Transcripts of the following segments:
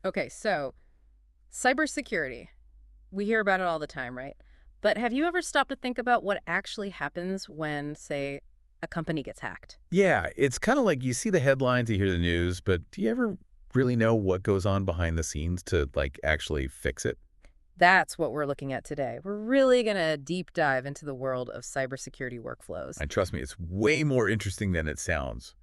Okay, so cybersecurity. We hear about it all the time, right? But have you ever stopped to think about what actually happens when, say, a company gets hacked? Yeah, it's kind of like you see the headlines, you hear the news, but do you ever really know what goes on behind the scenes to actually fix it? That's what we're looking at today. We're really going to deep dive into the world of cybersecurity workflows. And trust me, it's way more interesting than it sounds.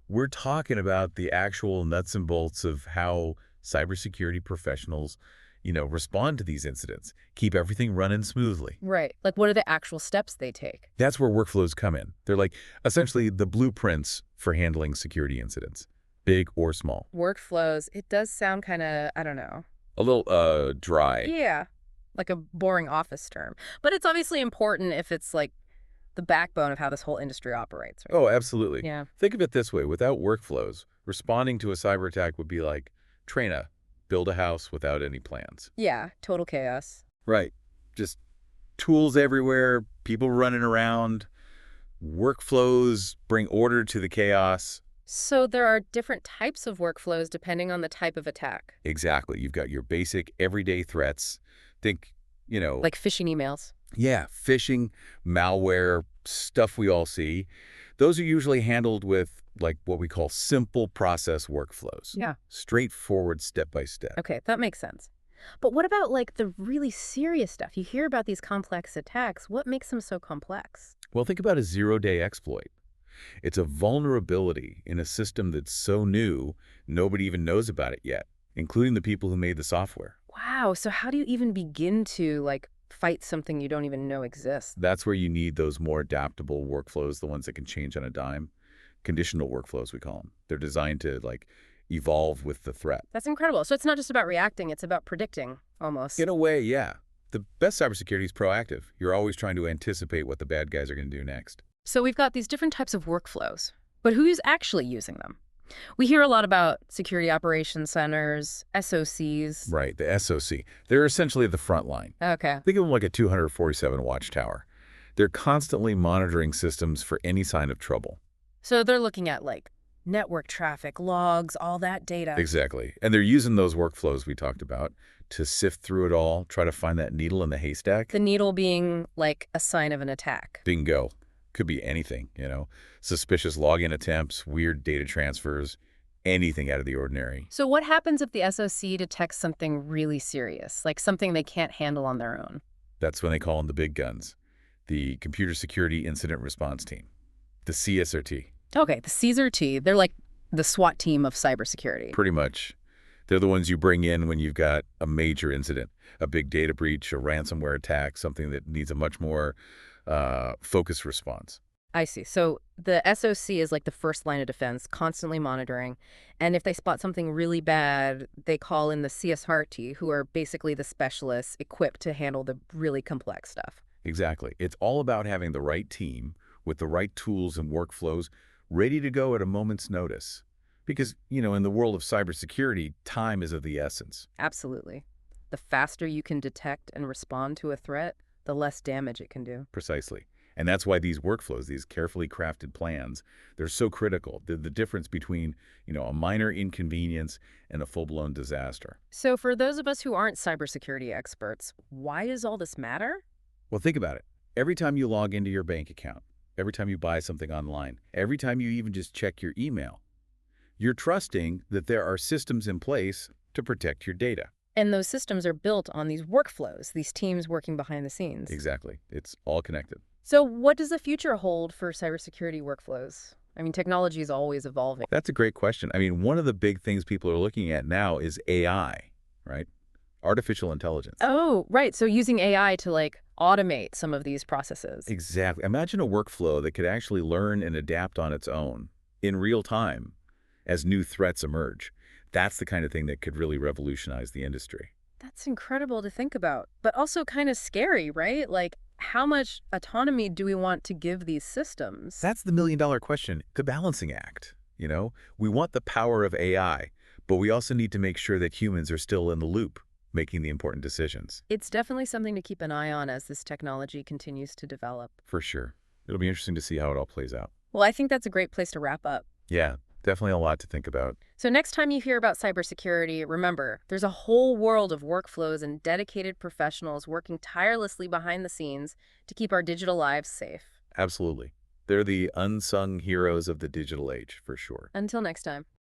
We're talking about the actual nuts and bolts of how cybersecurity professionals, respond to these incidents, keep everything running smoothly. Right. Like, what are the actual steps they take? That's where workflows come in. They're like essentially the blueprints for handling security incidents, big or small. Workflows, it does sound kind of, I don't know. A little dry. Yeah, like a boring office term. But it's obviously important if it's like the backbone of how this whole industry operates, right? Oh, absolutely. Yeah. Think of it this way. Without workflows, responding to a cyber attack would be like Trina, build a house without any plans. Yeah, total chaos. Right. Just tools everywhere, people running around, workflows bring order to the chaos. So there are different types of workflows depending on the type of attack, Exactly. You've got your basic everyday threats. Think, like phishing emails. yeah, phishing, malware, stuff we all see. Those are usually handled with what we call simple process workflows. Yeah. Straightforward step by step. Okay, that makes sense. But what about like the really serious stuff? You hear about these complex attacks. What makes them so complex? Well, think about a zero-day exploit. It's a vulnerability in a system that's so new, nobody even knows about it yet, including the people who made the software. Wow, so how do you even begin to like fight something you don't even know exists? That's where you need those more adaptable workflows, the ones that can change on a dime. Conditional workflows, we call them. They're designed to evolve with the threat. That's incredible. So it's not just about reacting, it's about predicting almost. In a way, yeah. The best cybersecurity is proactive. You're always trying to anticipate what the bad guys are going to do next. So we've got these different types of workflows, but who's actually using them? We hear a lot about security operations centers, SOCs. Right, the SOC. They're essentially the front line. Okay. Think of them like a 247 watchtower. They're constantly monitoring systems for any sign of trouble. So they're looking at like network traffic, logs, all that data. Exactly. And they're using those workflows we talked about to sift through it all, try to find that needle in the haystack. The needle being like a sign of an attack. Bingo. Could be anything. Suspicious login attempts, weird data transfers, anything out of the ordinary. So what happens if the SOC detects something really serious, like something they can't handle on their own? That's when they call in the big guns, the Computer Security Incident Response Team, the CSRT. Okay, the CSRT, they're like the SWAT team of cybersecurity. Pretty much. They're the ones you bring in when you've got a major incident, a big data breach, a ransomware attack, something that needs a much more focused response. I see. So the SOC is like the first line of defense, constantly monitoring. And if they spot something really bad, they call in the CSRT, who are basically the specialists equipped to handle the really complex stuff. Exactly. It's all about having the right team with the right tools and workflows ready to go at a moment's notice. Because, in the world of cybersecurity, time is of the essence. Absolutely. The faster you can detect and respond to a threat, the less damage it can do. Precisely. And that's why these workflows, these carefully crafted plans, they're so critical. The difference between, a minor inconvenience and a full-blown disaster. So for those of us who aren't cybersecurity experts, why does all this matter? Well, think about it. Every time you log into your bank account, every time you buy something online, every time you even just check your email, you're trusting that there are systems in place to protect your data. And those systems are built on these workflows, these teams working behind the scenes. Exactly. It's all connected. So what does the future hold for cybersecurity workflows? I mean, technology is always evolving. That's a great question. I mean, one of the big things people are looking at now is AI, right? Artificial intelligence. Oh, right. So using AI to like automate some of these processes. Exactly. Imagine a workflow that could actually learn and adapt on its own in real time as new threats emerge. That's the kind of thing that could really revolutionize the industry. That's incredible to think about, but also kind of scary, right? Like, how much autonomy do we want to give these systems? That's the million-dollar question, the balancing act. We want the power of AI, but we also need to make sure that humans are still in the loop, making the important decisions. It's definitely something to keep an eye on as this technology continues to develop. For sure. It'll be interesting to see how it all plays out. Well, I think that's a great place to wrap up. Yeah. Definitely a lot to think about. So next time you hear about cybersecurity, remember, there's a whole world of workflows and dedicated professionals working tirelessly behind the scenes to keep our digital lives safe. Absolutely. They're the unsung heroes of the digital age, for sure. Until next time.